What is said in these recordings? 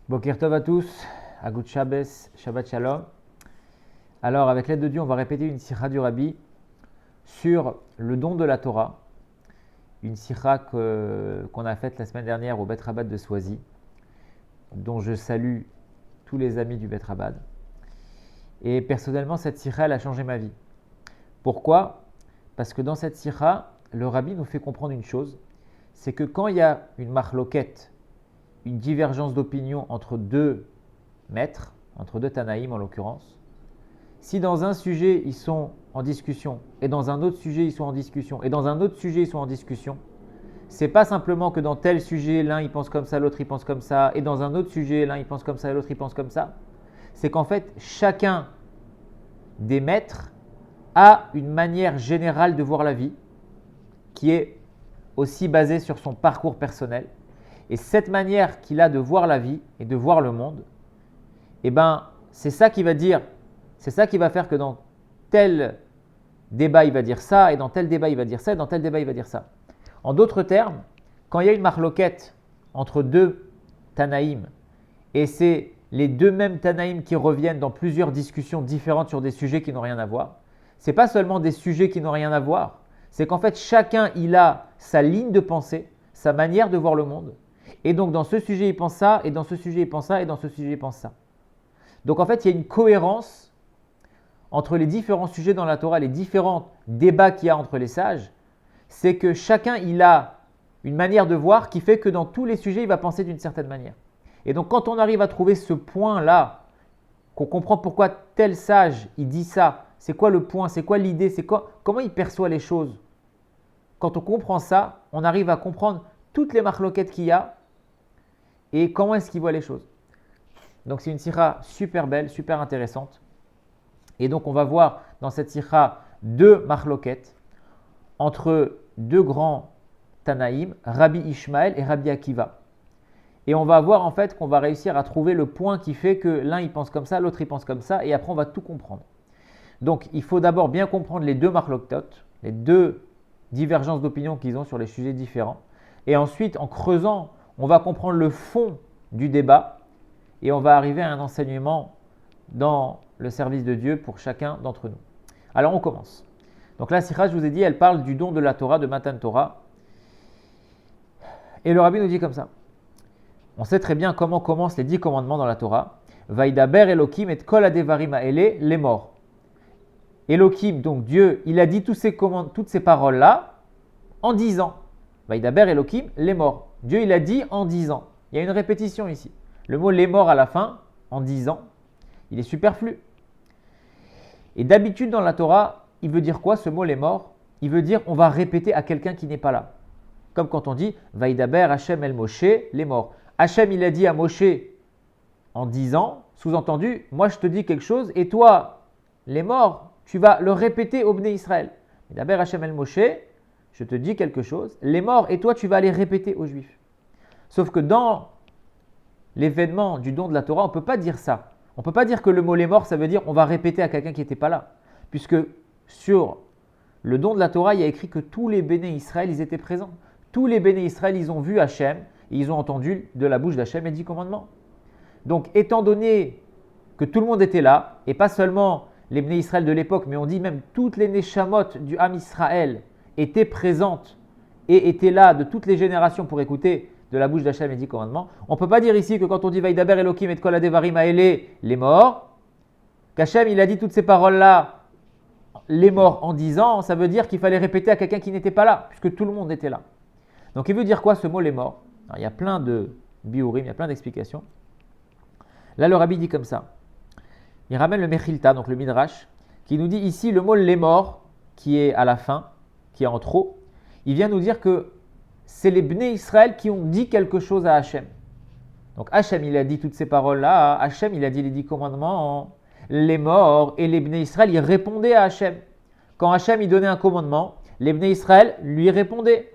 Boker Tov à tous, Agut Shabbos, Shabbat Shalom. Alors, avec l'aide de Dieu, on va répéter une sikha du Rabbi sur le don de la Torah. Une sikha qu'on a faite la semaine dernière au Bet Rabat de Soisy, dont je salue tous les amis du Bet Rabat. Et personnellement, cette sikha, elle a changé ma vie. Pourquoi ? Parce que dans cette sikha, le Rabbi nous fait comprendre une chose, c'est que quand il y a une marloquette, une divergence d'opinion entre deux maîtres, entre deux Tanaïm en l'occurrence, si dans un sujet ils sont en discussion et dans un autre sujet ils sont en discussion et dans un autre sujet ils sont en discussion, c'est pas simplement que dans tel sujet l'un il pense comme ça, l'autre il pense comme ça, et dans un autre sujet l'un il pense comme ça et l'autre il pense comme ça, c'est qu'en fait chacun des maîtres a une manière générale de voir la vie qui est aussi basée sur son parcours personnel. Et cette manière qu'il a de voir la vie et de voir le monde, eh ben, c'est ça qui va dire, c'est ça qui va faire que dans tel débat il va dire ça, et dans tel débat il va dire ça, et dans tel débat il va dire ça. En d'autres termes, quand il y a une marloquette entre deux Tanaïm, et c'est les deux mêmes Tanaïm qui reviennent dans plusieurs discussions différentes sur des sujets qui n'ont rien à voir, ce n'est pas seulement des sujets qui n'ont rien à voir, c'est qu'en fait chacun il a sa ligne de pensée, sa manière de voir le monde. Et donc, dans ce sujet, il pense ça, et dans ce sujet, il pense ça, et dans ce sujet, il pense ça. Donc, en fait, il y a une cohérence entre les différents sujets dans la Torah, les différents débats qu'il y a entre les sages. C'est que chacun, il a une manière de voir qui fait que dans tous les sujets, il va penser d'une certaine manière. Et donc, quand on arrive à trouver ce point-là, qu'on comprend pourquoi tel sage, il dit ça, c'est quoi le point, c'est quoi l'idée, comment il perçoit les choses. Quand on comprend ça, on arrive à comprendre toutes les marloquettes qu'il y a, et comment est-ce qu'il voit les choses. Donc c'est une sikha super belle, super intéressante. Et donc on va voir dans cette sikha deux marloquettes entre deux grands Tanaïm, Rabbi Ishmael et Rabbi Akiva. Et on va voir en fait qu'on va réussir à trouver le point qui fait que l'un il pense comme ça, l'autre il pense comme ça, et après on va tout comprendre. Donc il faut d'abord bien comprendre les deux marloquettes, les deux divergences d'opinion qu'ils ont sur les sujets différents. Et ensuite en creusant, on va comprendre le fond du débat et on va arriver à un enseignement dans le service de Dieu pour chacun d'entre nous. Alors on commence. Donc la sikha, je vous ai dit, elle parle du don de la Torah, de Matan Torah. Et le Rabbi nous dit comme ça. On sait très bien comment commencent les 10 commandements dans la Torah. Vaidaber Elohim et kol hadevarim ha'ele les morts. Elohim, donc Dieu, il a dit toutes ces paroles-là en disant. Vaidaber Elohim les morts. Dieu, il a dit en disant. Il y a une répétition ici. Le mot les morts à la fin, en disant, il est superflu. Et d'habitude dans la Torah, il veut dire quoi ce mot les morts ? Il veut dire on va répéter à quelqu'un qui n'est pas là. Comme quand on dit Vaidaber Hashem el Moshe, les morts. Hashem, il a dit à Moshe en disant, sous-entendu, moi je te dis quelque chose et toi, les morts, tu vas le répéter au Bnei Israël. Vaidaber Hashem el Moshe, je te dis quelque chose, les morts, et toi tu vas les répéter aux Juifs. Sauf que dans l'événement du don de la Torah, on ne peut pas dire ça. On ne peut pas dire que le mot les morts, ça veut dire on va répéter à quelqu'un qui n'était pas là. Puisque sur le don de la Torah, il y a écrit que tous les béné Israël, ils étaient présents. Tous les béné Israël, ils ont vu Hachem et ils ont entendu de la bouche d'Hachem les 10 commandements. Donc, étant donné que tout le monde était là, et pas seulement les béné Israël de l'époque, mais on dit même toutes les neshamot du Ham Israël étaient présentes et étaient là de toutes les générations pour écouter de la bouche d'Hachem les 10 commandements. On ne peut pas dire ici que quand on dit Vaidaber Elohim et kol hadevarim ha'ele les morts, qu'Hachem il a dit toutes ces paroles-là, les morts en disant, ça veut dire qu'il fallait répéter à quelqu'un qui n'était pas là, puisque tout le monde était là. Donc il veut dire quoi ce mot les morts ? Alors, il y a plein de biurim, il y a plein d'explications. Là le Rabbi dit comme ça. Il ramène le Mechilta, donc le Midrash, qui nous dit ici le mot les morts, qui est à la fin, qui est en trop. Il vient nous dire que c'est les Bnei Israël qui ont dit quelque chose à Hachem. Donc Hachem, il a dit toutes ces paroles-là, Hachem, il a dit les 10 commandements, les morts, et les Bnei Israël, ils répondaient à Hachem. Quand Hachem, il donnait un commandement, les Bnei Israël lui répondaient.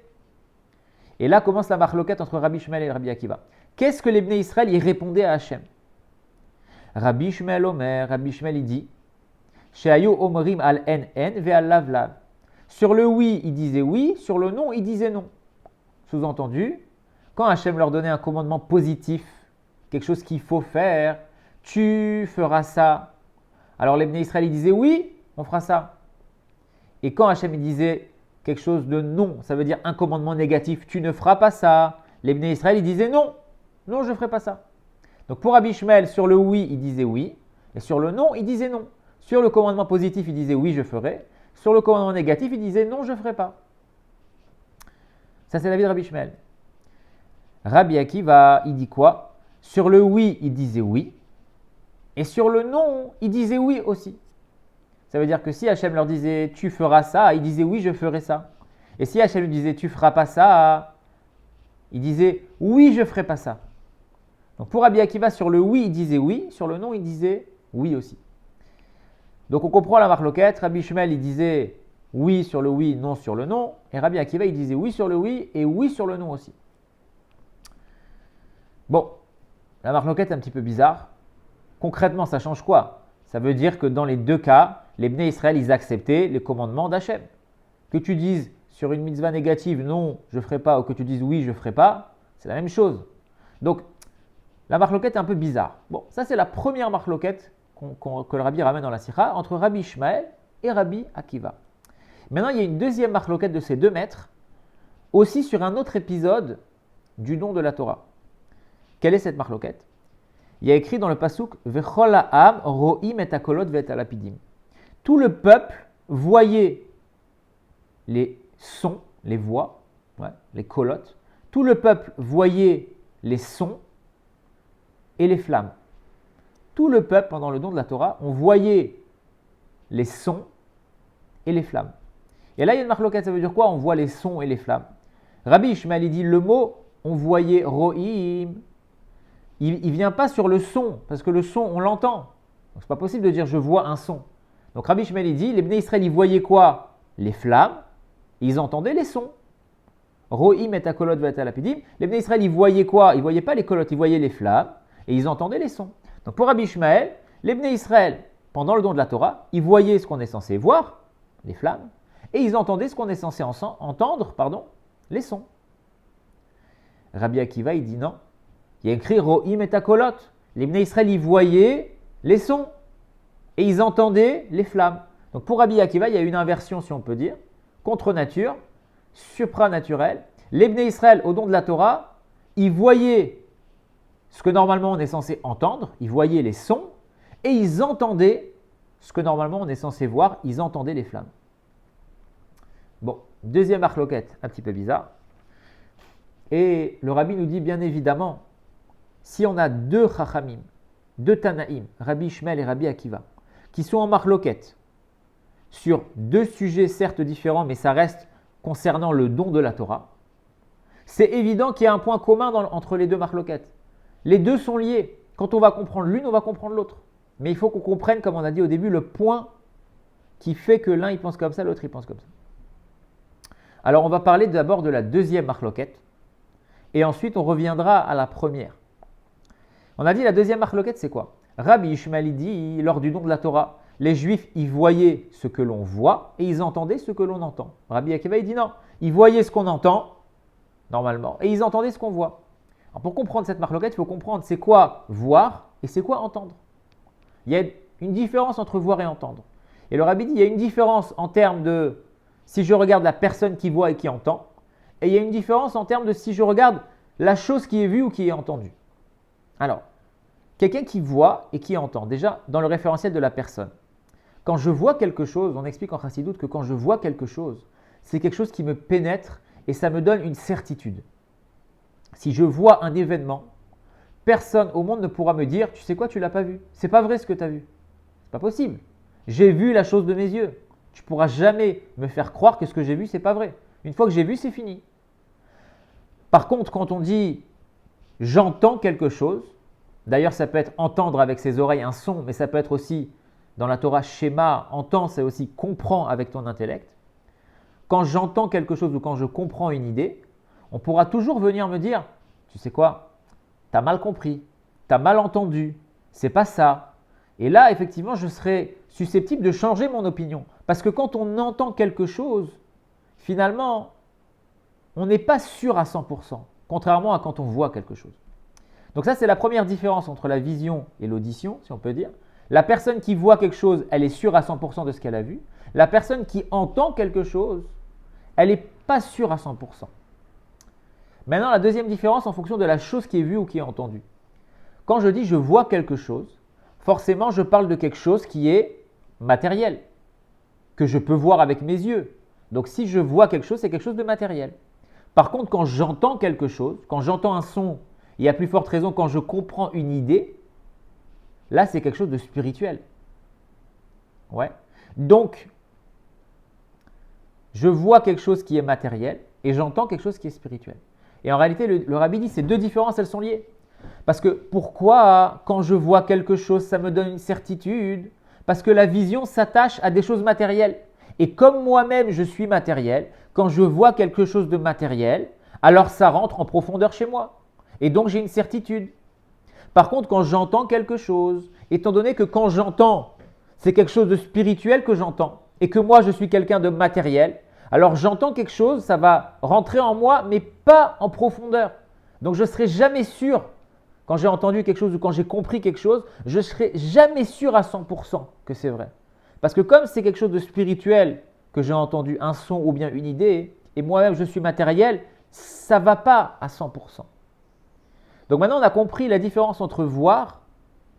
Et là commence la marloquette entre Rabbi Ishmael et Rabbi Akiva. Qu'est-ce que les Bnei Israël, ils répondaient à Hachem ? Rabbi Ishmael Omer, Rabbi Ishmael, il dit, Sheayu omrim al en ve al lav lav. Sur le oui, il disait oui, sur le non, il disait non. Sous-entendu, quand Hachem leur donnait un commandement positif, quelque chose qu'il faut faire, tu feras ça. Alors les Bnei Israël, ils disaient oui, on fera ça. Et quand Hachem il disait quelque chose de non, ça veut dire un commandement négatif, tu ne feras pas ça. Les Bnei Israël, ils disaient non, non, je ne ferai pas ça. Donc pour Rabbi Ishmael, sur le oui, il disait oui, et sur le non, il disait non. Sur le commandement positif, il disait oui, je ferai. Sur le commandement négatif, il disait non, je ne ferai pas. Ça, c'est l'avis de Rabbi Ishmael. Rabbi Akiva, il dit quoi? Sur le oui, il disait oui, et sur le non, il disait oui aussi. Ça veut dire que si Hachem leur disait tu feras ça, il disait oui, je ferai ça. Et si Hachem lui disait tu feras pas ça, il disait oui, je ferai pas ça. Donc pour Rabbi Akiva, sur le oui, il disait oui, sur le non, il disait oui aussi. Donc on comprend la marloquette. Rabbi Ishmael, il disait oui sur le oui, non sur le non. Et Rabbi Akiva, il disait oui sur le oui et oui sur le non aussi. Bon, la marloquette est un petit peu bizarre. Concrètement, ça change quoi? Ça veut dire que dans les deux cas, les Bnei Israël, ils acceptaient les commandements d'Hachem. Que tu dises sur une mitzvah négative, non, je ne ferai pas, ou que tu dises oui, je ne ferai pas, c'est la même chose. Donc, la marloquette est un peu bizarre. Bon, ça c'est la première marloquette que le Rabbi ramène dans la Sikha, entre Rabbi Ishmael et Rabbi Akiva. Maintenant, il y a une deuxième marloquette de ces deux maîtres, aussi sur un autre épisode du don de la Torah. Quelle est cette marloquette? Il y a écrit dans le pasuk Vechol ha'am ro'im et hakolot ve'et halapidim. Tout le peuple voyait les sons, les voix, les kolotes. Tout le peuple voyait les sons et les flammes. Tout le peuple, pendant le don de la Torah, on voyait les sons et les flammes. Et là, il y a une marloquette, ça veut dire quoi? On voit les sons et les flammes. Rabbi Ishmael, il dit le mot, on voyait ro'im. Il ne vient pas sur le son, parce que le son, on l'entend. Donc, ce n'est pas possible de dire je vois un son. Donc, Rabbi Ishmael, il dit, les Bnei Israël, ils voyaient quoi? Les flammes, ils entendaient les sons. Ro'im et hakolot ve'et halapidim. Les Bnei Israël, ils voyaient quoi? Ils ne voyaient pas les kolotes, ils voyaient les flammes, et ils entendaient les sons. Donc, pour Rabbi Ishmael, les Bnei Israël, pendant le don de la Torah, ils voyaient ce qu'on est censé voir, les flammes, et ils entendaient ce qu'on est censé entendre, les sons. Rabbi Akiva, il dit non. Il y a écrit Ro'im et hakolot. Les Bnei Israël, ils voyaient les sons et ils entendaient les flammes. Donc pour Rabbi Akiva, il y a une inversion, si on peut dire, contre nature, supranaturelle. Les Bnei Israël, au don de la Torah, ils voyaient ce que normalement on est censé entendre, ils voyaient les sons et ils entendaient ce que normalement on est censé voir, ils entendaient les flammes. Bon, deuxième marloquette, un petit peu bizarre. Et le Rabbi nous dit bien évidemment, si on a deux Chachamim, deux Tanaïm, Rabbi Ishmael et Rabbi Akiva, qui sont en marloquette sur deux sujets certes différents, mais ça reste concernant le don de la Torah, c'est évident qu'il y a un point commun entre les deux marloquettes. Les deux sont liés. Quand on va comprendre l'une, on va comprendre l'autre. Mais il faut qu'on comprenne, comme on a dit au début, le point qui fait que l'un il pense comme ça, l'autre il pense comme ça. Alors on va parler d'abord de la deuxième marloquette, et ensuite on reviendra à la première. On a dit la deuxième marloquette, c'est quoi? Rabbi Ishmael dit, lors du don de la Torah, les Juifs, ils voyaient ce que l'on voit et ils entendaient ce que l'on entend. Rabbi Akiva, il dit non, ils voyaient ce qu'on entend, normalement, et ils entendaient ce qu'on voit. Alors pour comprendre cette marloquette, il faut comprendre c'est quoi voir et c'est quoi entendre. Il y a une différence entre voir et entendre. Et le Rabbi dit, il y a une différence en termes de si je regarde la personne qui voit et qui entend, et il y a une différence en termes de si je regarde la chose qui est vue ou qui est entendue. Alors, quelqu'un qui voit et qui entend, déjà dans le référentiel de la personne. Quand je vois quelque chose, on explique en Chassidoute que quand je vois quelque chose, c'est quelque chose qui me pénètre et ça me donne une certitude. Si je vois un événement, personne au monde ne pourra me dire, tu sais quoi, tu ne l'as pas vu. C'est pas vrai ce que tu as vu. C'est pas possible. J'ai vu la chose de mes yeux. Tu ne pourras jamais me faire croire que ce que j'ai vu, c'est pas vrai. Une fois que j'ai vu, c'est fini. Par contre, quand on dit j'entends quelque chose, d'ailleurs ça peut être entendre avec ses oreilles un son, mais ça peut être aussi dans la Torah schéma, entend, c'est aussi comprend avec ton intellect. Quand j'entends quelque chose ou quand je comprends une idée, on pourra toujours venir me dire, tu sais quoi, tu as mal compris, tu as mal entendu, c'est pas ça. Et là, effectivement, je serai susceptible de changer mon opinion. Parce que quand on entend quelque chose, finalement, on n'est pas sûr à 100%, contrairement à quand on voit quelque chose. Donc ça, c'est la première différence entre la vision et l'audition, si on peut dire. La personne qui voit quelque chose, elle est sûre à 100% de ce qu'elle a vu. La personne qui entend quelque chose, elle n'est pas sûre à 100%. Maintenant, la deuxième différence en fonction de la chose qui est vue ou qui est entendue. Quand je dis je vois quelque chose, forcément, je parle de quelque chose qui est matériel, que je peux voir avec mes yeux. Donc si je vois quelque chose, c'est quelque chose de matériel. Par contre, quand j'entends quelque chose, quand j'entends un son, et à plus forte raison quand je comprends une idée, là c'est quelque chose de spirituel. Ouais. Donc, je vois quelque chose qui est matériel et j'entends quelque chose qui est spirituel. Et en réalité, le rabbi dit ces deux différences, elles sont liées. Parce que pourquoi, quand je vois quelque chose, ça me donne une certitude? Parce que la vision s'attache à des choses matérielles. Et comme moi-même, je suis matériel, quand je vois quelque chose de matériel, alors ça rentre en profondeur chez moi. Et donc, j'ai une certitude. Par contre, quand j'entends quelque chose, étant donné que quand j'entends, c'est quelque chose de spirituel que j'entends, et que moi, je suis quelqu'un de matériel, alors j'entends quelque chose, ça va rentrer en moi, mais pas en profondeur. Donc, je ne serai jamais sûr, quand j'ai entendu quelque chose ou quand j'ai compris quelque chose, je ne serai jamais sûr à 100% que c'est vrai. Parce que comme c'est quelque chose de spirituel que j'ai entendu, un son ou bien une idée, et moi-même je suis matériel, ça ne va pas à 100%. Donc maintenant on a compris la différence entre voir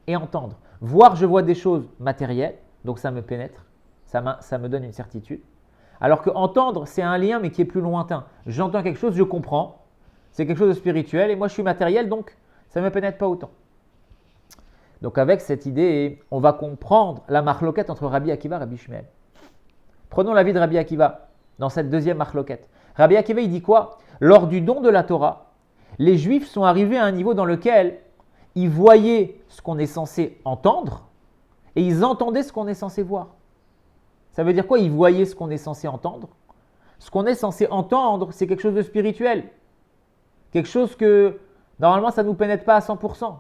et entendre. Voir, je vois des choses matérielles, donc ça me pénètre, ça me donne une certitude. Alors que entendre, c'est un lien mais qui est plus lointain. J'entends quelque chose, je comprends, c'est quelque chose de spirituel et moi je suis matériel, donc ça ne me pénètre pas autant. Donc avec cette idée, on va comprendre la marloquette entre Rabbi Akiva et Rabbi Shmuel. Prenons l'avis de Rabbi Akiva dans cette deuxième marloquette. Rabbi Akiva, il dit quoi? Lors du don de la Torah, les Juifs sont arrivés à un niveau dans lequel ils voyaient ce qu'on est censé entendre et ils entendaient ce qu'on est censé voir. Ça veut dire quoi? Ils voyaient ce qu'on est censé entendre. Ce qu'on est censé entendre, c'est quelque chose de spirituel. Quelque chose que, normalement, ça ne nous pénètre pas à 100%.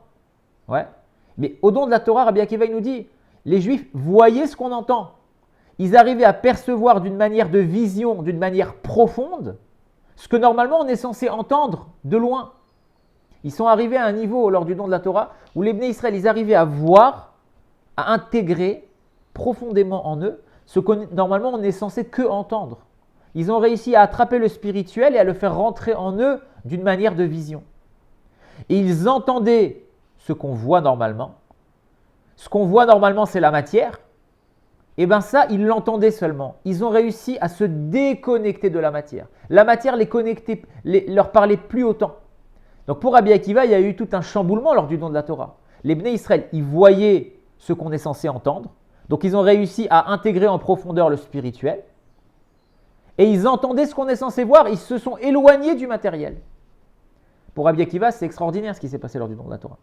Ouais. Mais au don de la Torah, Rabbi Akiva il nous dit, les Juifs voyaient ce qu'on entend. Ils arrivaient à percevoir d'une manière de vision, d'une manière profonde, ce que normalement on est censé entendre de loin. Ils sont arrivés à un niveau lors du don de la Torah où les Bnei Israël, ils arrivaient à voir, à intégrer profondément en eux ce que normalement on est censé que entendre. Ils ont réussi à attraper le spirituel et à le faire rentrer en eux d'une manière de vision. Et ils entendaient ce qu'on voit normalement. Ce qu'on voit normalement, c'est la matière. Et bien ça, ils l'entendaient seulement. Ils ont réussi à se déconnecter de la matière. La matière leur parlait plus autant. Donc pour Rabbi Akiva, il y a eu tout un chamboulement lors du don de la Torah. Les Bnei Israël, ils voyaient ce qu'on est censé entendre. Donc ils ont réussi à intégrer en profondeur le spirituel. Et ils entendaient ce qu'on est censé voir. Ils se sont éloignés du matériel. Pour Rabbi Akiva, c'est extraordinaire ce qui s'est passé lors du don de la Torah.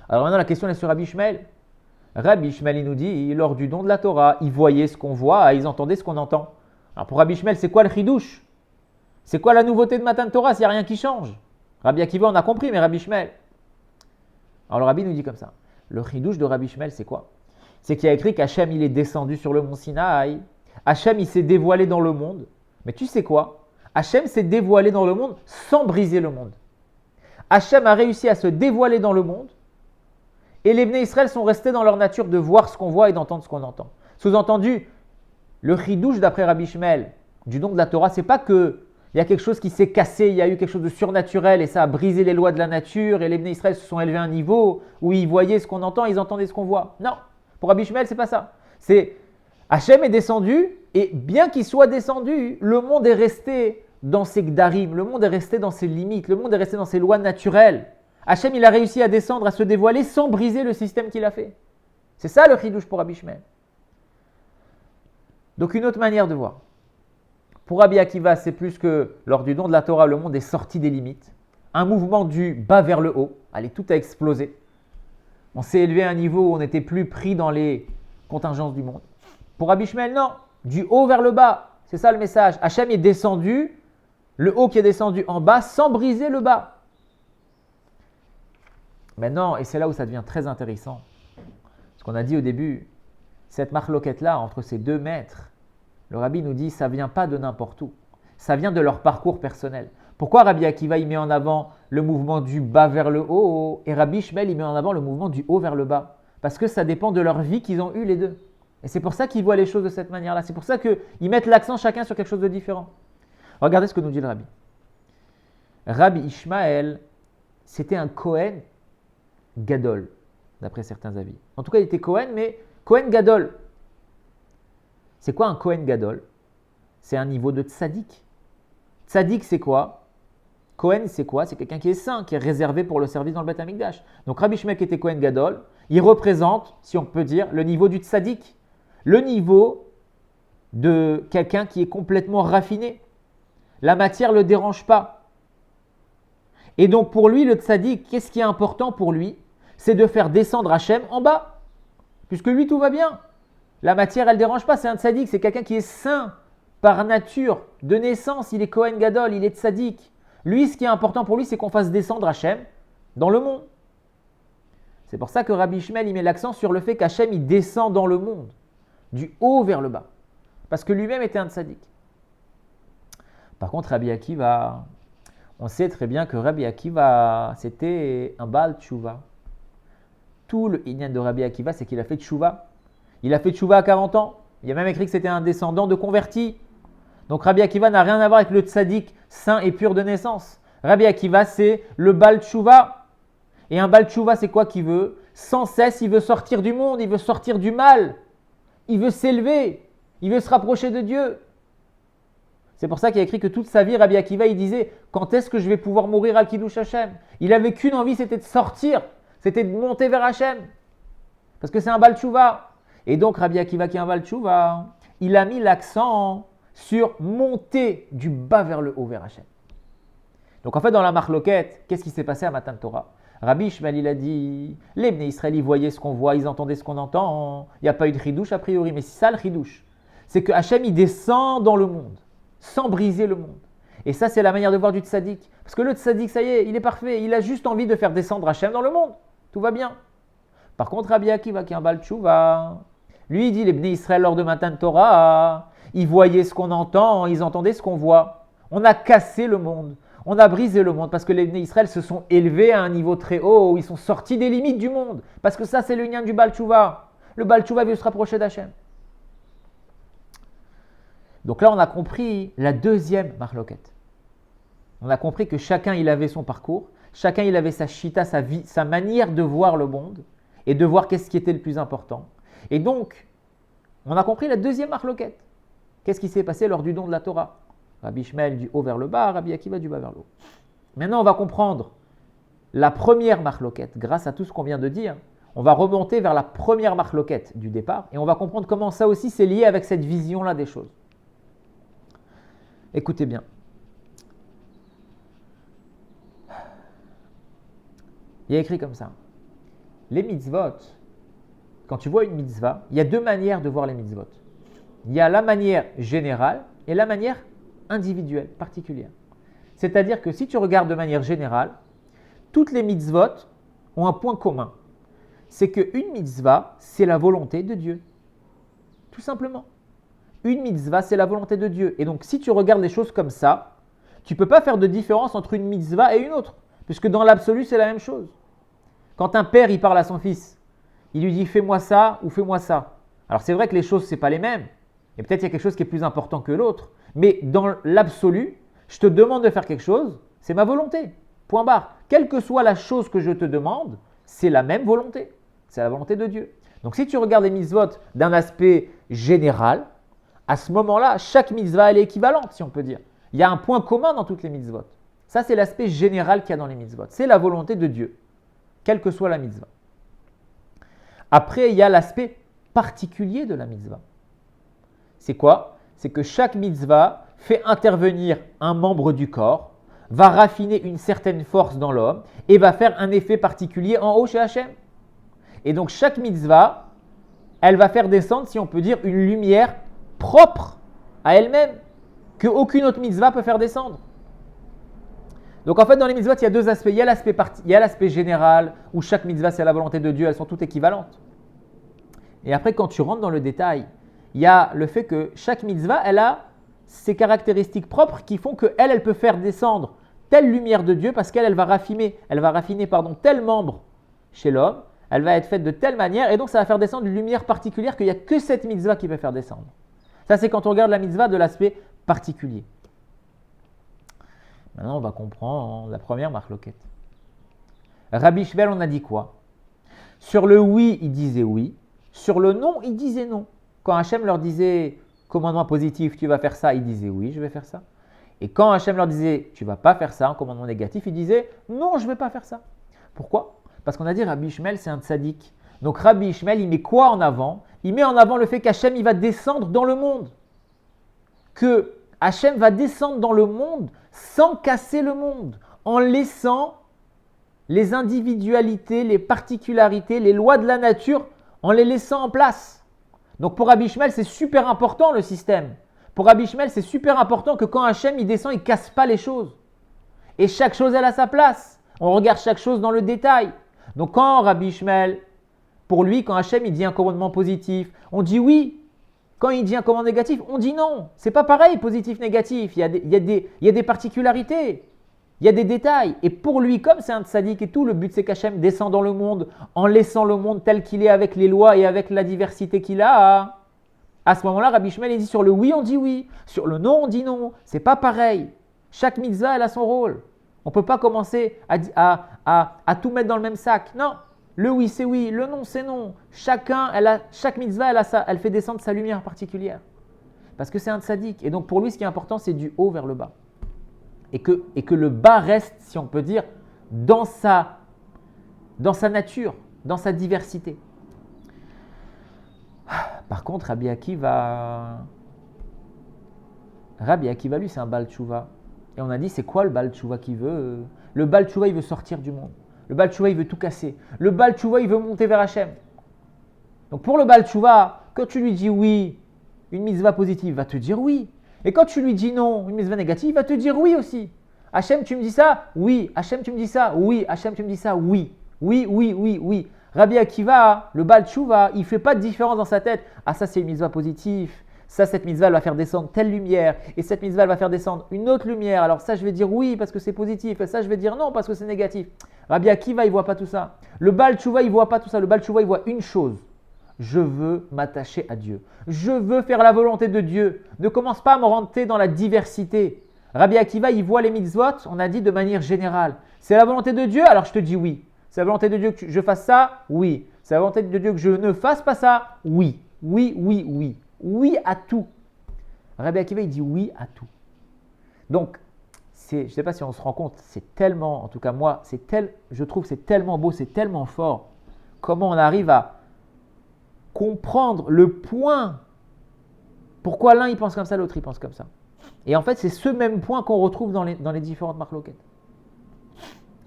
Alors maintenant, la question est sur Rabbi Shmuel. Rabbi Shmuel, il nous dit, lors du don de la Torah, ils voyaient ce qu'on voit, ils entendaient ce qu'on entend. Alors pour Rabbi Shmuel, c'est quoi le chidouche? C'est quoi la nouveauté de Matan Torah s'il n'y a rien qui change? Rabbi Akiva, on a compris, mais Rabbi Shmuel. Alors le Rabbi nous dit comme ça. Le chidouche de Rabbi Shmuel, c'est quoi? C'est qu'il y a écrit qu'Hachem, il est descendu sur le mont Sinaï. Hachem, il s'est dévoilé dans le monde. Mais tu sais quoi? Hachem s'est dévoilé dans le monde sans briser le monde. Hachem a réussi à se dévoiler dans le monde. Et les Bnei Israël sont restés dans leur nature de voir ce qu'on voit et d'entendre ce qu'on entend. Sous-entendu, le chidouche d'après Rabbi Shmuel du don de la Torah, c'est pas que il y a quelque chose qui s'est cassé, il y a eu quelque chose de surnaturel et ça a brisé les lois de la nature et les Bnei Israël se sont élevés à un niveau où ils voyaient ce qu'on entend, ils entendaient ce qu'on voit. Non, pour Rabbi Shmuel, c'est pas ça. C'est Hachem est descendu et bien qu'il soit descendu, le monde est resté dans ses gdarim, le monde est resté dans ses limites, le monde est resté dans ses lois naturelles. Hachem, il a réussi à descendre, à se dévoiler sans briser le système qu'il a fait. C'est ça le chidouche pour Rabbi Shmuel. Donc une autre manière de voir. Pour Rabbi Akiva, c'est plus que lors du don de la Torah, le monde est sorti des limites. Un mouvement du bas vers le haut. Allez, tout a explosé. On s'est élevé à un niveau où on n'était plus pris dans les contingences du monde. Pour Rabbi Shmuel, non. Du haut vers le bas. C'est ça le message. Hachem est descendu, le haut qui est descendu en bas sans briser le bas. Maintenant, et c'est là où ça devient très intéressant, ce qu'on a dit au début, cette marloquette-là entre ces deux maîtres, le rabbi nous dit, ça ne vient pas de n'importe où, ça vient de leur parcours personnel. Pourquoi Rabbi Akiva il met en avant le mouvement du bas vers le haut et Rabbi Ishmael il met en avant le mouvement du haut vers le bas? Parce que ça dépend de leur vie qu'ils ont eu les deux. Et c'est pour ça qu'ils voient les choses de cette manière-là. C'est pour ça qu'ils mettent l'accent chacun sur quelque chose de différent. Regardez ce que nous dit le Rabbi. Rabbi Ishmael, c'était un Kohen Gadol, d'après certains avis. En tout cas, il était Kohen, mais Kohen Gadol. C'est quoi un Kohen Gadol? C'est un niveau de tzaddik. Tzaddik, c'est quoi? Kohen, c'est quoi? C'est quelqu'un qui est saint, qui est réservé pour le service dans le Beth Amikdash. Donc Rabbi Ishmael qui était Kohen Gadol, il représente, si on peut dire, le niveau du tzaddik. Le niveau de quelqu'un qui est complètement raffiné. La matière ne le dérange pas. Et donc pour lui, le tzaddik, qu'est-ce qui est important pour lui? C'est de faire descendre Hachem en bas. Puisque lui, tout va bien. La matière, elle ne dérange pas. C'est un tzaddik, c'est quelqu'un qui est saint par nature, de naissance. Il est Kohen Gadol, il est tzaddik. Lui, ce qui est important pour lui, c'est qu'on fasse descendre Hachem dans le monde. C'est pour ça que Rabbi Ishmael, il met l'accent sur le fait qu'Hachem, il descend dans le monde, du haut vers le bas. Parce que lui-même était un tzaddik. Par contre, Rabbi Akiva, on sait très bien que Rabbi Akiva, c'était un Baal Tshuva. Tout le inyan de Rabbi Akiva, c'est qu'il a fait Tshuva. Il a fait Tshuva à 40 ans. Il y a même écrit que c'était un descendant de converti. Donc Rabbi Akiva n'a rien à voir avec le tzaddik saint et pur de naissance. Rabbi Akiva, c'est le Baal Tshuva. Et un Baal Tshuva, c'est quoi qu'il veut? Sans cesse, il veut sortir du monde, il veut sortir du mal. Il veut s'élever, il veut se rapprocher de Dieu. C'est pour ça qu'il a écrit que toute sa vie, Rabbi Akiva, il disait « Quand est-ce que je vais pouvoir mourir al Kiddush Hashem ?» Il n'avait qu'une envie, c'était de sortir, c'était de monter vers Hashem. Parce que c'est un Baal Tshuva. Et donc Rabbi Akiva qui est un Baal Tshuva, il a mis l'accent sur monter du bas vers le haut vers Hashem. Donc en fait, dans la marloquette, qu'est-ce qui s'est passé à Matan Torah? Rabbi Ishmael, il a dit, les Bnei Israël, ils voyaient ce qu'on voit, ils entendaient ce qu'on entend. Il n'y a pas eu de chidouche a priori, mais c'est ça le chidouche. C'est que Hachem, il descend dans le monde, sans briser le monde. Et ça, c'est la manière de voir du tzaddik. Parce que le tzaddik, ça y est, il est parfait. Il a juste envie de faire descendre Hachem dans le monde. Tout va bien. Par contre, Rabbi Akiva, qui est un Baal Tshuva, lui, il dit, les Bnei Israël, lors de Matan Torah, ils voyaient ce qu'on entend, ils entendaient ce qu'on voit. On a cassé le monde. On a brisé le monde parce que les Bnei Israël se sont élevés à un niveau très haut où ils sont sortis des limites du monde. Parce que ça, c'est le lien du Baal Tshuva. Le Baal Tshuva veut se rapprocher d'Hachem. Donc là, on a compris la deuxième marloquette. On a compris que chacun, il avait son parcours. Chacun, il avait sa shita, sa vie, sa manière de voir le monde et de voir qu'est-ce qui était le plus important. Et donc, on a compris la deuxième marloquette. Qu'est-ce qui s'est passé lors du don de la Torah? Rabbi Ishmael du haut vers le bas, Rabbi Akiva du bas vers le haut. Maintenant, on va comprendre la première marloquette. Grâce à tout ce qu'on vient de dire, on va remonter vers la première marloquette du départ et on va comprendre comment ça aussi c'est lié avec cette vision-là des choses. Écoutez bien. Il y a écrit comme ça. Les mitzvot, quand tu vois une mitzvah, il y a deux manières de voir les mitzvot. Il y a la manière générale et la manière individuelle, particulière. C'est-à-dire que si tu regardes de manière générale, toutes les mitzvot ont un point commun. C'est qu'une mitzvah, c'est la volonté de Dieu. Tout simplement. Une mitzvah, c'est la volonté de Dieu. Et donc, si tu regardes les choses comme ça, tu ne peux pas faire de différence entre une mitzvah et une autre. Puisque dans l'absolu, c'est la même chose. Quand un père, il parle à son fils, il lui dit « fais-moi ça » ou « fais-moi ça ». Alors, c'est vrai que les choses, ce n'est pas les mêmes. Et peut-être il y a quelque chose qui est plus important que l'autre. Mais dans l'absolu, je te demande de faire quelque chose, c'est ma volonté. Point barre. Quelle que soit la chose que je te demande, c'est la même volonté. C'est la volonté de Dieu. Donc si tu regardes les mitzvot d'un aspect général, à ce moment-là, chaque mitzvah elle est équivalente, si on peut dire. Il y a un point commun dans toutes les mitzvot. Ça, c'est l'aspect général qu'il y a dans les mitzvot. C'est la volonté de Dieu, quelle que soit la mitzvah. Après, il y a l'aspect particulier de la mitzvah. C'est quoi? C'est que chaque mitzvah fait intervenir un membre du corps, va raffiner une certaine force dans l'homme et va faire un effet particulier en haut chez Hachem. Et donc chaque mitzvah, elle va faire descendre, si on peut dire, une lumière propre à elle-même, qu'aucune autre mitzvah peut faire descendre. Donc en fait, dans les mitzvahs, il y a deux aspects. Il y a l'aspect général, où chaque mitzvah, c'est la volonté de Dieu, elles sont toutes équivalentes. Et après, quand tu rentres dans le détail, il y a le fait que chaque mitzvah, elle a ses caractéristiques propres qui font qu'elle peut faire descendre telle lumière de Dieu parce qu'elle va raffiner, tel membre chez l'homme, elle va être faite de telle manière et donc ça va faire descendre une lumière particulière qu'il n'y a que cette mitzvah qui peut faire descendre. Ça, c'est quand on regarde la mitzvah de l'aspect particulier. Maintenant, on va comprendre la première marloquette. Rabbi Shmuel, on a dit quoi? Sur le oui, il disait oui. Sur le non, il disait non. Quand Hachem leur disait commandement positif, tu vas faire ça, il disait oui, je vais faire ça. Et quand Hachem leur disait tu vas pas faire ça, un commandement négatif, il disait non, je vais pas faire ça. Pourquoi? Parce qu'on a dit Rabbi Shmuel, c'est un tzaddik. Donc Rabbi Shmuel, il met quoi en avant? Il met en avant le fait qu'Hachem, il va descendre dans le monde. Que Hachem va descendre dans le monde sans casser le monde, en laissant les individualités, les particularités, les lois de la nature, en les laissant en place. Donc pour Rabbi Shmuel, c'est super important le système. Pour Rabbi Shmuel, c'est super important que quand Hachem il descend, il ne casse pas les choses. Et chaque chose, elle a sa place. On regarde chaque chose dans le détail. Donc quand Rabbi Shmuel, pour lui, quand Hachem il dit un commandement positif, on dit oui. Quand il dit un commandement négatif, on dit non. C'est pas pareil, positif, négatif. Il y a des particularités. Il y a des détails. Et pour lui, comme c'est un tzaddik et tout, le but c'est qu'Hachem descend dans le monde en laissant le monde tel qu'il est avec les lois et avec la diversité qu'il a. À ce moment-là, Rabbi Shmuel il dit sur le oui, on dit oui. Sur le non, on dit non. C'est pas pareil. Chaque mitzvah, elle a son rôle. On ne peut pas commencer à tout mettre dans le même sac. Non. Le oui, c'est oui. Le non, c'est non. Chaque mitzvah, elle fait descendre sa lumière particulière. Parce que c'est un tzaddik. Et donc pour lui, ce qui est important, c'est du haut vers le bas. Et que le bas reste, si on peut dire, dans sa nature, dans sa diversité. Par contre, Rabbi Akiva, lui, c'est un Baal Tshuva. Et on a dit, c'est quoi le Baal Tshuva qu'il veut? Le Baal Tshuva, il veut sortir du monde. Le Baal Tshuva, il veut tout casser. Le Baal Tshuva, il veut monter vers Hachem. Donc pour le Baal Tshuva, quand tu lui dis oui, une mitzvah positive, il va te dire oui. Et quand tu lui dis non, une mitzvah négative, il va te dire oui aussi. Hachem, tu me dis ça? Oui. Hachem, tu me dis ça? Oui. Hachem, tu me dis ça? Oui. Oui, oui, oui, oui. Rabbi Akiva, le Baal Tshuva, il ne fait pas de différence dans sa tête. Ah, ça, c'est une mitzvah positive. Ça, cette mitzvah, elle va faire descendre telle lumière. Et cette mitzvah, elle va faire descendre une autre lumière. Alors ça, je vais dire oui parce que c'est positif. Et ça, je vais dire non parce que c'est négatif. Rabbi Akiva, il ne voit pas tout ça. Le Baal Tshuva, il ne voit pas tout ça. Le Baal Tshuva, il voit une chose. Je veux m'attacher à Dieu. Je veux faire la volonté de Dieu. Ne commence pas à me rentrer dans la diversité. Rabbi Akiva, il voit les mitzvot, on a dit de manière générale. C'est la volonté de Dieu, alors je te dis oui. C'est la volonté de Dieu que je fasse ça? Oui. C'est la volonté de Dieu que je ne fasse pas ça? Oui. Oui, oui, oui. Oui à tout. Rabbi Akiva, il dit oui à tout. Donc, je ne sais pas si on se rend compte, c'est tellement, en tout cas moi, je trouve que c'est tellement beau, c'est tellement fort. Comment on arrive à comprendre le point. Pourquoi l'un il pense comme ça, l'autre il pense comme ça. Et en fait, c'est ce même point qu'on retrouve dans les différentes marloquettes.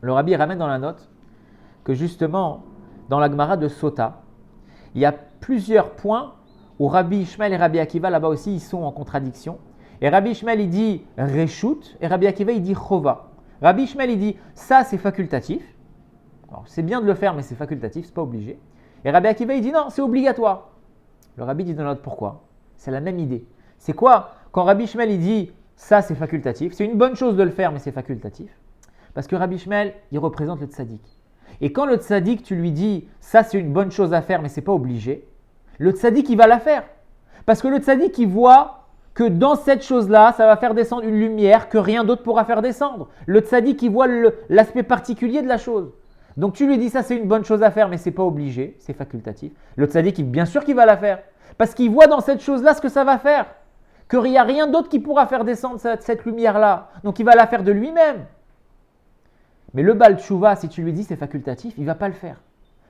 Le Rabbi ramène dans la note que justement, dans la Gemara de Sota, il y a plusieurs points où Rabbi Shmuel et Rabbi Akiva, là-bas aussi, ils sont en contradiction. Et Rabbi Shmuel, il dit Reshut, et Rabbi Akiva, il dit Chova. Rabbi Shmuel, il dit ça, c'est facultatif. Alors, c'est bien de le faire, mais c'est facultatif, c'est pas obligé. Et Rabbi Akiva, il dit non, c'est obligatoire. Le Rabbi dit dans la note pourquoi? C'est la même idée. C'est quoi? Quand Rabbi Shmuel il dit ça c'est facultatif, c'est une bonne chose de le faire mais c'est facultatif. Parce que Rabbi Shmuel il représente le tzaddik. Et quand le tzaddik tu lui dis ça c'est une bonne chose à faire mais c'est pas obligé, le tzaddik il va la faire. Parce que le tzaddik il voit que dans cette chose-là ça va faire descendre une lumière que rien d'autre pourra faire descendre. Le tzaddik il voit l'aspect particulier de la chose. Donc tu lui dis ça c'est une bonne chose à faire mais c'est pas obligé, c'est facultatif. Le tzaddik bien sûr qu'il va la faire. Parce qu'il voit dans cette chose-là ce que ça va faire. Qu'il n'y a rien d'autre qui pourra faire descendre cette lumière-là. Donc il va la faire de lui-même. Mais le Baal Tshuva, si tu lui dis c'est facultatif, il ne va pas le faire.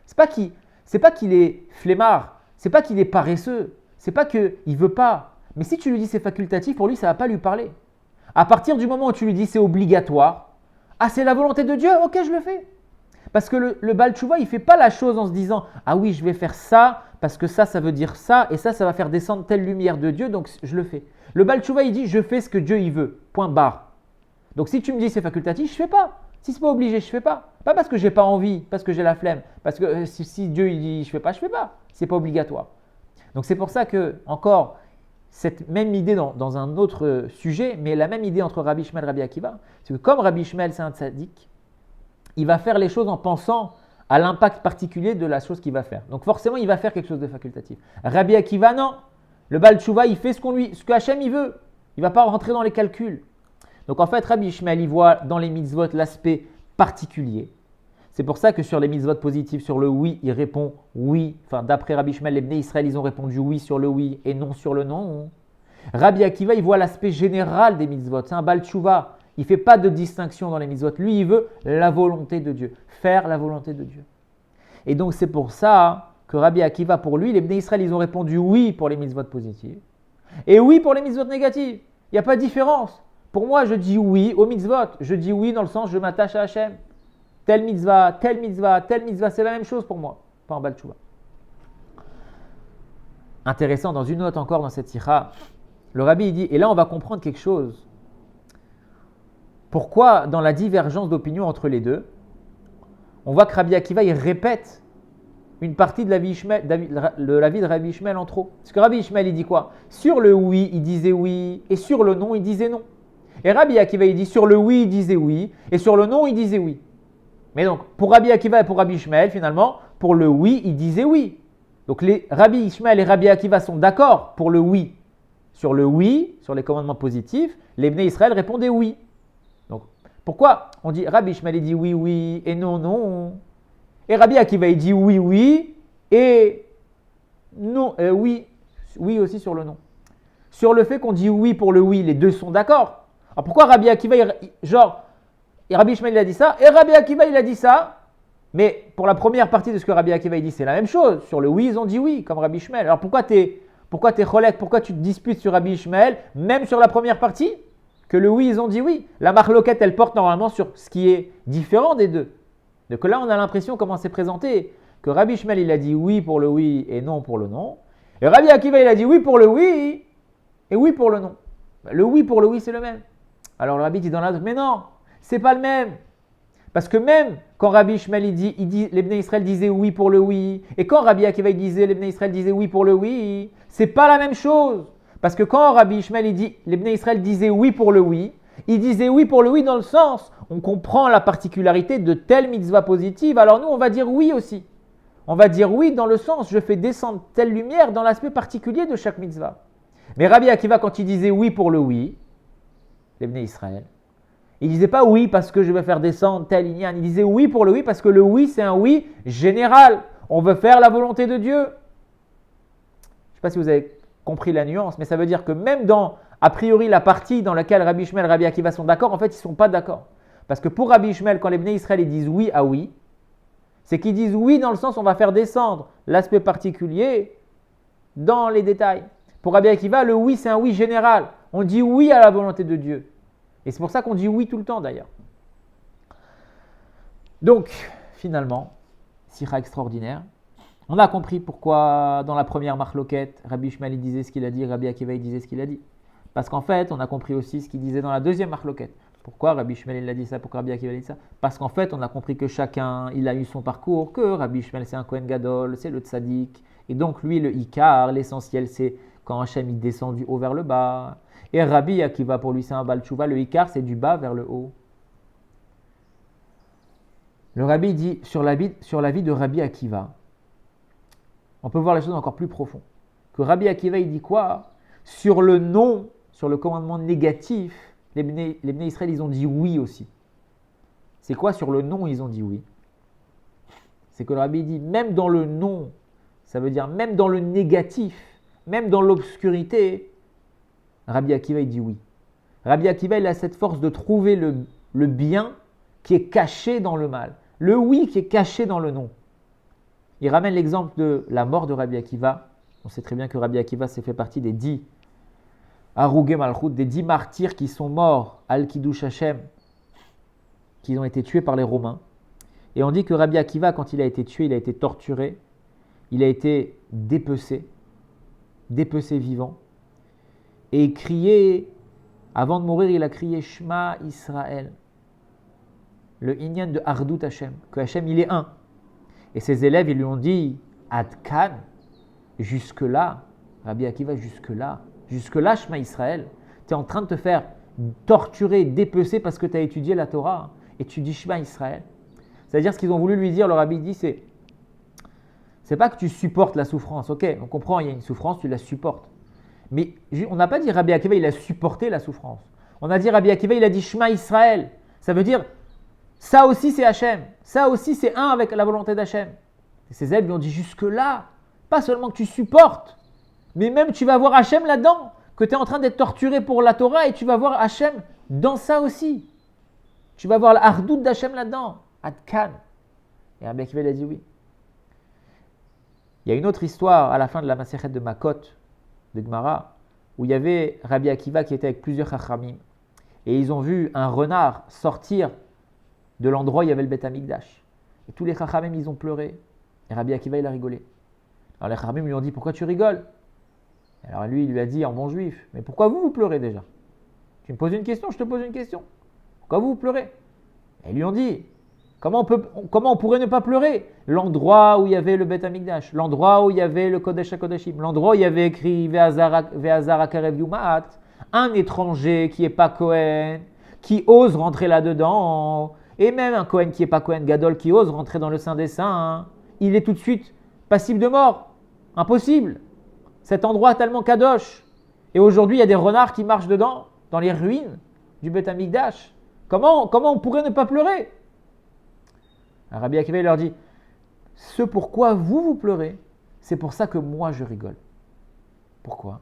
C'est pas qu'il est flemmard, c'est pas qu'il est paresseux, c'est pas qu'il ne veut pas. Mais si tu lui dis c'est facultatif, pour lui, ça ne va pas lui parler. À partir du moment où tu lui dis c'est obligatoire, ah c'est la volonté de Dieu, ok je le fais. Parce que le Baal Tshuva, il ne fait pas la chose en se disant « Ah oui, je vais faire ça, parce que ça veut dire ça, et ça va faire descendre telle lumière de Dieu, donc je le fais. » Le Baal Tshuva, il dit « Je fais ce que Dieu il veut, point barre. » Donc si tu me dis c'est facultatif, je ne fais pas. Si ce n'est pas obligé, je ne fais pas. Pas parce que je n'ai pas envie, parce que j'ai la flemme. Parce que si Dieu il dit « Je ne fais pas », je ne fais pas. Ce n'est pas obligatoire. Donc c'est pour ça que, encore, cette même idée dans un autre sujet, mais la même idée entre Rabbi Ishmael et Rabbi Akiva, c'est que comme Rabbi Ishmael c'est un tzaddik, il va faire les choses en pensant à l'impact particulier de la chose qu'il va faire. Donc forcément, il va faire quelque chose de facultatif. Rabbi Akiva, non. Le Baal Tshuva, il fait ce que Hachem il veut. Il ne va pas rentrer dans les calculs. Donc en fait, Rabbi Ishmael, il voit dans les mitzvot l'aspect particulier. C'est pour ça que sur les mitzvot positifs, sur le oui, il répond oui. Enfin, d'après Rabbi Ishmael, les Bnei Israël, ils ont répondu oui sur le oui et non sur le non. Rabbi Akiva, il voit l'aspect général des mitzvot. C'est un Baal Tshuva. Il ne fait pas de distinction dans les mitzvot. Lui, il veut la volonté de Dieu. Faire la volonté de Dieu. Et donc, c'est pour ça que Rabbi Akiva, pour lui, les Bnei Israël, ils ont répondu oui pour les mitzvot positives. Et oui pour les mitzvot négatives. Il n'y a pas de différence. Pour moi, je dis oui aux mitzvot. Je dis oui dans le sens, je m'attache à Hachem. Telle mitzvah, telle mitzvah, telle mitzvah, c'est la même chose pour moi. Pas en Baal Tshuva. Intéressant, dans une note encore dans cette sikha, le Rabbi il dit, et là on va comprendre quelque chose. Pourquoi dans la divergence d'opinion entre les deux, on voit que Rabbi Akiva il répète une partie de la vie de Rabbi Ishmael en trop. Parce que Rabbi Ishmael il dit quoi? Sur le oui, il disait oui, et sur le non, il disait non. Et Rabbi Akiva il dit sur le oui, il disait oui, et sur le non, il disait oui. Mais donc, pour Rabbi Akiva et pour Rabbi Ishmael, finalement, pour le oui, il disait oui. Donc, les Rabbi Ishmael et Rabbi Akiva sont d'accord pour le oui. Sur le oui, sur les commandements positifs, les Bnei Israël répondaient oui. Donc, pourquoi on dit Rabbi Ishmael il dit oui, oui et non, non. Et Rabbi Akiva il dit oui, oui et non, oui, oui aussi sur le non. Sur le fait qu'on dit oui pour le oui, les deux sont d'accord. Alors pourquoi Rabbi Akiva, et Rabbi Ishmael il a dit ça, et Rabbi Akiva il a dit ça, mais pour la première partie de ce que Rabbi Akiva il dit, c'est la même chose. Sur le oui, ils ont dit oui, comme Rabbi Ishmael. Alors pourquoi t'es cholèque, pourquoi tu te disputes sur Rabbi Ishmael, même sur la première partie, que le oui, ils ont dit oui. La marloquette, elle porte normalement sur ce qui est différent des deux. Donc là, on a l'impression, comment c'est présenté, que Rabbi Ishmael il a dit oui pour le oui et non pour le non, et Rabbi Akiva il a dit oui pour le oui et oui pour le non. Le oui pour le oui, c'est le même. Alors le Rabbi dit dans la mais non, c'est pas le même. Parce que même quand Rabbi Ishmael il dit, les Bnei Israël disaient oui pour le oui, et quand Rabbi Akiva il disait, les Bnei Israël disaient oui pour le oui, c'est pas la même chose. Parce que quand Rabbi Ishmael il dit, les Bnei Israël disaient oui pour le oui, il disait oui pour le oui dans le sens, on comprend la particularité de telle mitzvah positive, alors nous on va dire oui aussi. On va dire oui dans le sens, je fais descendre telle lumière dans l'aspect particulier de chaque mitzvah. Mais Rabbi Akiva quand il disait oui pour le oui, les Bnei Israël, il ne disait pas oui parce que je vais faire descendre tel inyan. Il disait oui pour le oui parce que le oui, c'est un oui général. On veut faire la volonté de Dieu. Je ne sais pas si vous avez compris la nuance, mais ça veut dire que même dans, a priori, la partie dans laquelle Rabbi Ishmael et Rabbi Akiva sont d'accord, en fait, ils ne sont pas d'accord. Parce que pour Rabbi Ishmael, quand les Bnei Israël ils disent oui à oui, c'est qu'ils disent oui dans le sens on va faire descendre l'aspect particulier dans les détails. Pour Rabbi Akiva, le oui, c'est un oui général. On dit oui à la volonté de Dieu. Et c'est pour ça qu'on dit oui tout le temps d'ailleurs. Donc, finalement, sikha extraordinaire. On a compris pourquoi dans la première marloquette, Rabbi Ishmael il disait ce qu'il a dit, Rabbi Akiva il disait ce qu'il a dit. Parce qu'en fait, on a compris aussi ce qu'il disait dans la deuxième marloquette. Pourquoi Rabbi Ishmael il a dit ça, pourquoi Rabbi Akiva il a dit ça? Parce qu'en fait, on a compris que chacun, il a eu son parcours, que Rabbi Ishmael c'est un Kohen Gadol, c'est le tzaddik. Et donc lui, le Ikar, l'essentiel c'est quand Hachem il descend du haut vers le bas. Et Rabbi Akiva, pour lui, c'est un Baal Tshuva. Le Ikar, c'est du bas vers le haut. Le Rabbi dit, sur la vie de Rabbi Akiva, on peut voir les choses encore plus profondes. Que Rabbi Akiva, il dit quoi? Sur le non, sur le commandement négatif, les Bnei Israël, ils ont dit oui aussi. C'est quoi sur le non, ils ont dit oui? C'est que le Rabbi dit, même dans le non, ça veut dire même dans le négatif, même dans l'obscurité, Rabbi Akiva, il dit oui. Rabbi Akiva, il a cette force de trouver le bien qui est caché dans le mal. Le oui qui est caché dans le non. Il ramène l'exemple de la mort de Rabbi Akiva. On sait très bien que Rabbi Akiva, c'est fait partie des 10 Harugé Malchut, des 10 martyrs qui sont morts al Kiddush Hashem, qui ont été tués par les Romains. Et on dit que Rabbi Akiva, quand il a été tué, il a été torturé, il a été dépecé vivant. Et il criait, avant de mourir, il a crié Shema Israël. Le inyan de Ardut Hashem, que Hashem il est un. Et ses élèves, ils lui ont dit Ad Kan, jusque-là, Rabbi Akiva, jusque-là, Jusque-là, Shema Israël, tu es en train de te faire torturer, dépecer parce que tu as étudié la Torah et tu dis Shema Israël. C'est-à-dire ce qu'ils ont voulu lui dire, le rabbi dit, c'est pas que tu supportes la souffrance. Ok, on comprend, il y a une souffrance, tu la supportes. Mais on n'a pas dit Rabbi Akiva, il a supporté la souffrance. On a dit Rabbi Akiva, il a dit Shema Israël. Ça veut dire, ça aussi c'est Hachem. Ça aussi c'est un avec la volonté d'Hachem. Et ses élèves lui ont dit jusque-là, pas seulement que tu supportes, mais même tu vas voir Hachem là-dedans, que tu es en train d'être torturé pour la Torah et tu vas voir Hachem dans ça aussi. Tu vas voir la hardout d'Hachem là-dedans. Adkan. Et Rabbi Akiva, il a dit oui. Il y a une autre histoire à la fin de la Masechet de Makot, de Gemara, où il y avait Rabbi Akiva qui était avec plusieurs chachamim. Et ils ont vu un renard sortir de l'endroit où il y avait le Beth Amikdash. Et tous les chachamim, ils ont pleuré. Et Rabbi Akiva, il a rigolé. Alors les chachamim lui ont dit, pourquoi tu rigoles? Alors lui, il lui a dit en bon juif, mais pourquoi vous pleurez déjà? Tu me poses une question, je te pose une question. Pourquoi vous pleurez? Et ils lui ont dit, comment on pourrait ne pas pleurer? L'endroit où il y avait le Beth Amikdash, l'endroit où il y avait le Kodesh HaKodeshim, l'endroit où il y avait écrit Ve'azar Akarev Yumat, un étranger qui n'est pas Kohen, qui ose rentrer là-dedans, et même un Kohen qui n'est pas Kohen Gadol, qui ose rentrer dans le Saint des Saints, il est tout de suite passible de mort. Impossible. Cet endroit tellement kadosh. Et aujourd'hui, il y a des renards qui marchent dedans, dans les ruines du Beth Amikdash. Comment on pourrait ne pas pleurer? Rabbi Akiva leur dit, ce pourquoi vous pleurez, c'est pour ça que moi je rigole. Pourquoi?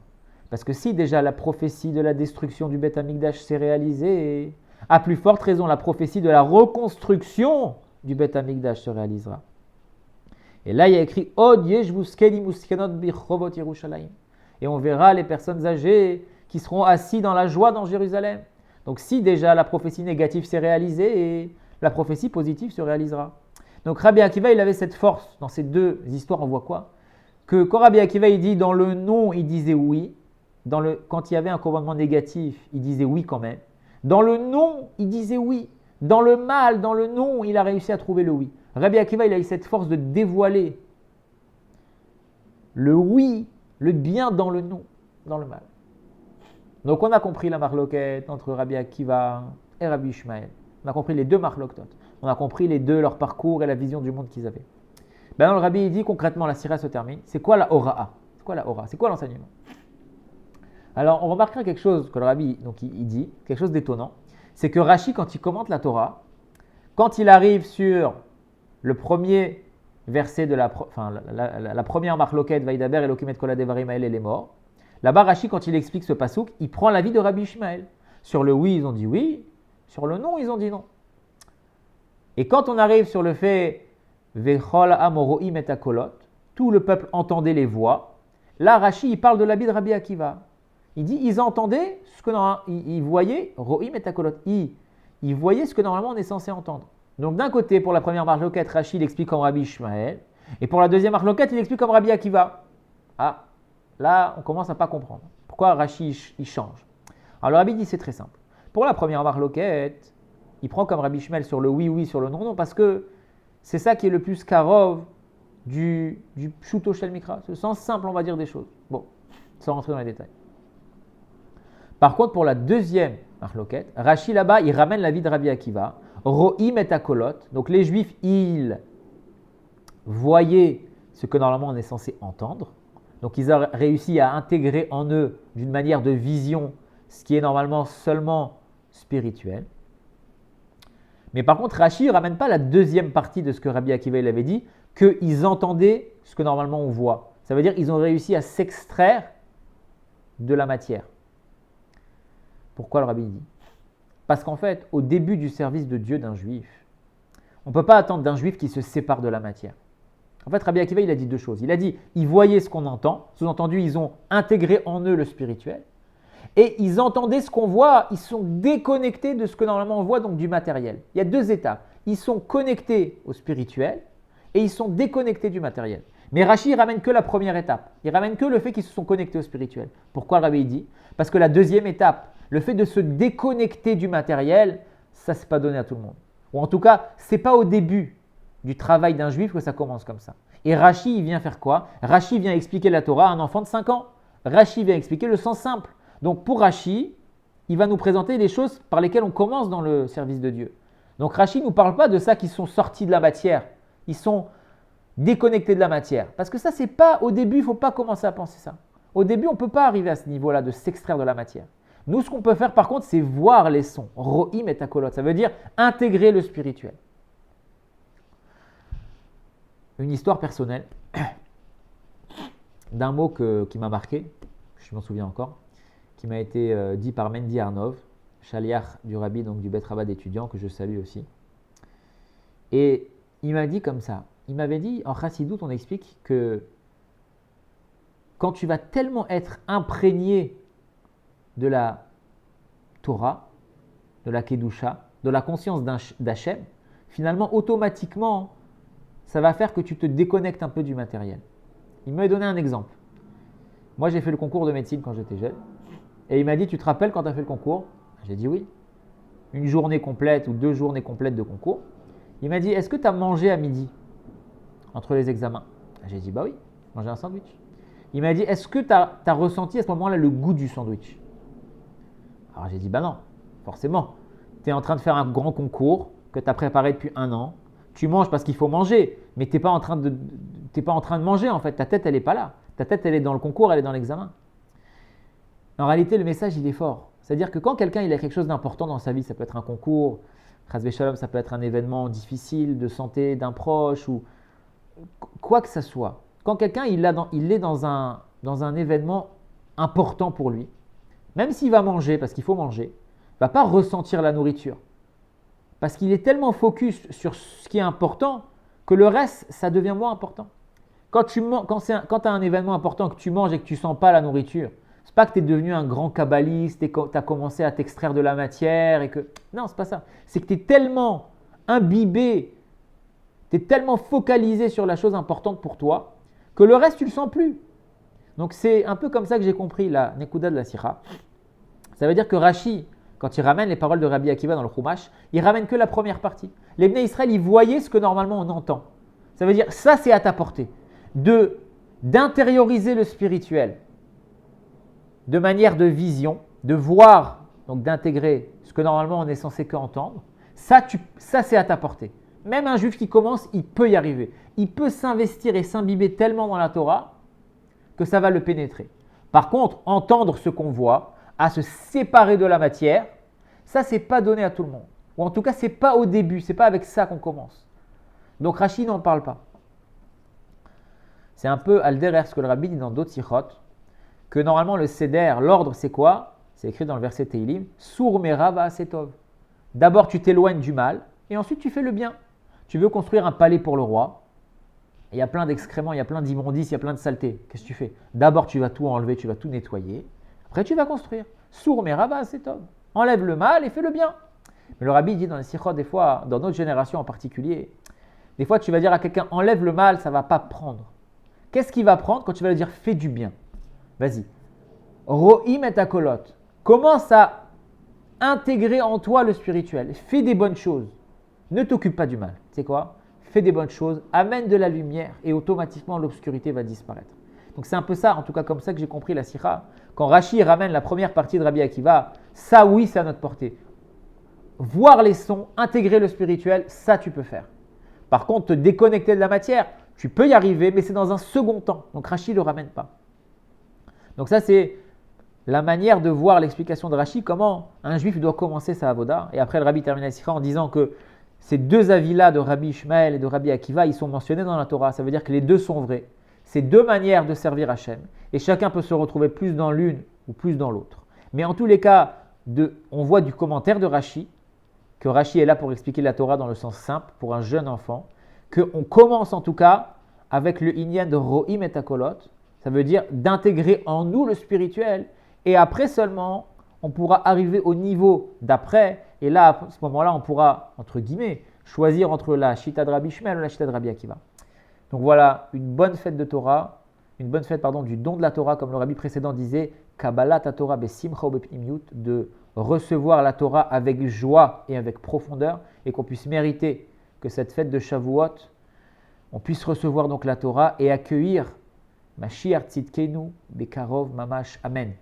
Parce que si déjà la prophétie de la destruction du Beth Amikdash s'est réalisée, à plus forte raison la prophétie de la reconstruction du Beth Amikdash se réalisera. Et là il y a écrit Od yeshvu zkenim uzkenot birchovot Yerushalayim. Et on verra les personnes âgées qui seront assis dans la joie dans Jérusalem. Donc si déjà la prophétie négative s'est réalisée, la prophétie positive se réalisera. Donc Rabbi Akiva, il avait cette force. Dans ces deux histoires, on voit quoi? Que quand Rabbi Akiva, il dit dans le non, il disait oui. Quand il y avait un commandement négatif, il disait oui quand même. Dans le non, il disait oui. Dans le mal, dans le non, il a réussi à trouver le oui. Rabbi Akiva, il a eu cette force de dévoiler le oui, le bien dans le non, dans le mal. Donc on a compris la marloquette entre Rabbi Akiva et Rabbi Ishmael. On a compris les deux marloquetot. On a compris les deux, leur parcours et la vision du monde qu'ils avaient. Maintenant, le Rabbi il dit concrètement, la sira se termine. C'est quoi la Hora'a? C'est quoi la Hora? C'est quoi l'enseignement? Alors, on remarquera quelque chose que le Rabbi donc, il dit, quelque chose d'étonnant. C'est que Rashi, quand il commente la Torah, quand il arrive sur le premier verset de la première marloquette, Vaïdaber, Elokim et Kol hadevarim haele les morts, là-bas, Rashi, quand il explique ce pasouk, il prend l'avis de Rabbi Ishmael. Sur le oui, ils ont dit oui. Sur le non, ils ont dit non. Et quand on arrive sur le fait Vechol amoroim et akolot, tout le peuple entendait les voix, là Rashi il parle de l'habit de Rabbi Akiva. Il dit ils entendaient ce que ils voyaient, roim et akolot, ils voyaient ce que normalement on est censé entendre. Donc d'un côté pour la première marloquette, Rashi il explique comme Rabbi Ishmael, et pour la deuxième marloquette il explique comme Rabbi Akiva. Ah, là on commence à pas comprendre. Pourquoi Rashi il change? Alors le Rabbi dit c'est très simple. Pour la première marloquette, il prend comme Rabbi Ishmael sur le oui, oui, sur le non, non, parce que c'est ça qui est le plus karov du pshuto shel mikra, c'est le sens simple, on va dire, des choses. Bon, sans rentrer dans les détails. Par contre, pour la deuxième marloquette, Rashi là-bas, il ramène l'avis de Rabbi Akiva, ro'im et akolot, donc les juifs, ils voyaient ce que normalement on est censé entendre, donc ils ont réussi à intégrer en eux d'une manière de vision ce qui est normalement seulement spirituel. Mais par contre, Rashi ne ramène pas la deuxième partie de ce que Rabbi Akiva il avait dit, qu'ils entendaient ce que normalement on voit. Ça veut dire qu'ils ont réussi à s'extraire de la matière. Pourquoi le Rabbi dit? Parce qu'en fait, au début du service de Dieu d'un juif, on ne peut pas attendre d'un juif qui se sépare de la matière. En fait, Rabbi Akiva il a dit deux choses. Il a dit, ils voyaient ce qu'on entend, sous-entendu, ils ont intégré en eux le spirituel. Et ils entendaient ce qu'on voit, ils sont déconnectés de ce que normalement on voit, donc du matériel. Il y a deux étapes. Ils sont connectés au spirituel et ils sont déconnectés du matériel. Mais Rashi ne ramène que la première étape. Il ramène que le fait qu'ils se sont connectés au spirituel. Pourquoi le Rabbi dit? Parce que la deuxième étape, le fait de se déconnecter du matériel, ça ne s'est pas donné à tout le monde. Ou en tout cas, ce n'est pas au début du travail d'un juif que ça commence comme ça. Et Rashi, il vient faire quoi? Rashi vient expliquer la Torah à un enfant de 5 ans. Rashi vient expliquer le sens simple. Donc pour Rashi, il va nous présenter les choses par lesquelles on commence dans le service de Dieu. Donc Rashi ne nous parle pas de ça qui sont sortis de la matière. Ils sont déconnectés de la matière. Parce que ça, c'est pas au début, il ne faut pas commencer à penser ça. Au début, on ne peut pas arriver à ce niveau-là de s'extraire de la matière. Nous, ce qu'on peut faire par contre, c'est voir les sons. Ro'im et takolot. Ça veut dire intégrer le spirituel. Une histoire personnelle d'un mot qui m'a marqué, je m'en souviens encore, qui m'a été dit par Mendy Arnov, chaliach du rabbi, donc du Bet Rabbah d'étudiants, que je salue aussi. Et il m'a dit comme ça, il m'avait dit, en Chassidut, on explique que quand tu vas tellement être imprégné de la Torah, de la Kedusha, de la conscience d'Hachem, finalement, automatiquement, ça va faire que tu te déconnectes un peu du matériel. Il m'a donné un exemple. Moi, j'ai fait le concours de médecine quand j'étais jeune. Et il m'a dit, tu te rappelles quand tu as fait le concours? J'ai dit oui. Une journée complète ou 2 journées complètes de concours. Il m'a dit, est-ce que tu as mangé à midi entre les examens? J'ai dit, bah oui, manger un sandwich. Il m'a dit, est-ce que tu as ressenti à ce moment-là le goût du sandwich? Alors j'ai dit, bah non, forcément. Tu es en train de faire un grand concours que tu as préparé depuis 1 an. Tu manges parce qu'il faut manger, mais tu n'es pas en train de manger en fait. Ta tête, elle n'est pas là. Ta tête, elle est dans le concours, elle est dans l'examen. En réalité, le message, il est fort. C'est-à-dire que quand quelqu'un il a quelque chose d'important dans sa vie, ça peut être un concours, Chas Shalom, ça peut être un événement difficile de santé d'un proche ou quoi que ce soit. Quand quelqu'un il est dans un événement important pour lui, même s'il va manger parce qu'il faut manger, il ne va pas ressentir la nourriture. Parce qu'il est tellement focus sur ce qui est important que le reste, ça devient moins important. Quand tu as un événement important que tu manges et que tu ne sens pas la nourriture, c'est pas que tu es devenu un grand kabbaliste et que tu as commencé à t'extraire de la matière et que… Non, c'est pas ça. C'est que tu es tellement imbibé, tu es tellement focalisé sur la chose importante pour toi que le reste, tu ne le sens plus. Donc c'est un peu comme ça que j'ai compris la Nekuda de la Sira. Ça veut dire que Rashi, quand il ramène les paroles de Rabbi Akiva dans le Chumash, il ramène que la première partie. Les Bnei Israël, ils voyaient ce que normalement on entend. Ça veut dire, ça c'est à ta portée. D'intérioriser le spirituel de manière de vision, de voir, donc d'intégrer ce que normalement on est censé qu'entendre. Ça c'est à ta portée. Même un juif qui commence, il peut y arriver. Il peut s'investir et s'imbiber tellement dans la Torah que ça va le pénétrer. Par contre, entendre ce qu'on voit, à se séparer de la matière, ça, c'est pas donné à tout le monde. Ou en tout cas, c'est pas au début, c'est pas avec ça qu'on commence. Donc Rashi n'en parle pas. C'est un peu al-derer ce que le rabbi dit dans d'autres sichot, que normalement le seder, l'ordre c'est quoi? C'est écrit dans le verset Teilim, Sour mera va asetov. D'abord tu t'éloignes du mal et ensuite tu fais le bien. Tu veux construire un palais pour le roi, il y a plein d'excréments, il y a plein d'immondices, il y a plein de saletés. Qu'est-ce que tu fais? D'abord tu vas tout enlever, tu vas tout nettoyer. Après, tu vas construire. Sour merava, c'est homme. Enlève le mal et fais le bien. Mais le rabbi dit dans les sikhot, des fois, dans notre génération en particulier, des fois, tu vas dire à quelqu'un, enlève le mal, ça ne va pas prendre. Qu'est-ce qu'il va prendre quand tu vas lui dire, fais du bien? Vas-y. Ro'im et takolot. Commence à intégrer en toi le spirituel. Fais des bonnes choses. Ne t'occupe pas du mal. Tu sais quoi? Fais des bonnes choses, amène de la lumière et automatiquement l'obscurité va disparaître. Donc c'est un peu ça, en tout cas comme ça que j'ai compris la Sira. Quand Rashi ramène la première partie de Rabbi Akiva, ça oui, c'est à notre portée. Voir les sons, intégrer le spirituel, ça tu peux faire. Par contre, te déconnecter de la matière, tu peux y arriver, mais c'est dans un second temps. Donc Rashi ne le ramène pas. Donc ça c'est la manière de voir l'explication de Rashi, comment un juif doit commencer sa avoda. Et après le Rabbi termine la Sira en disant que ces 2 avis-là de Rabbi Ishmael et de Rabbi Akiva, ils sont mentionnés dans la Torah. Ça veut dire que les 2 sont vrais. C'est 2 manières de servir Hachem. Et chacun peut se retrouver plus dans l'une ou plus dans l'autre. Mais en tous les cas, on voit du commentaire de Rashi, que Rashi est là pour expliquer la Torah dans le sens simple, pour un jeune enfant, qu'on commence en tout cas avec le inyan de Ro'im et Takolot. Ça veut dire d'intégrer en nous le spirituel. Et après seulement, on pourra arriver au niveau d'après. Et là, à ce moment-là, on pourra, entre guillemets, choisir entre la Shita de Rabbi Ishmael ou la Shita de Rabbi Akiva. Donc voilà, une bonne fête de Torah, une bonne fête du don de la Torah, comme le rabbi précédent disait, Kabbalat Torah besimcha ubepnimiut, de recevoir la Torah avec joie et avec profondeur, et qu'on puisse mériter que cette fête de Shavuot, on puisse recevoir donc la Torah et accueillir Mashiach tzidkenu bekarov mamash. Amen.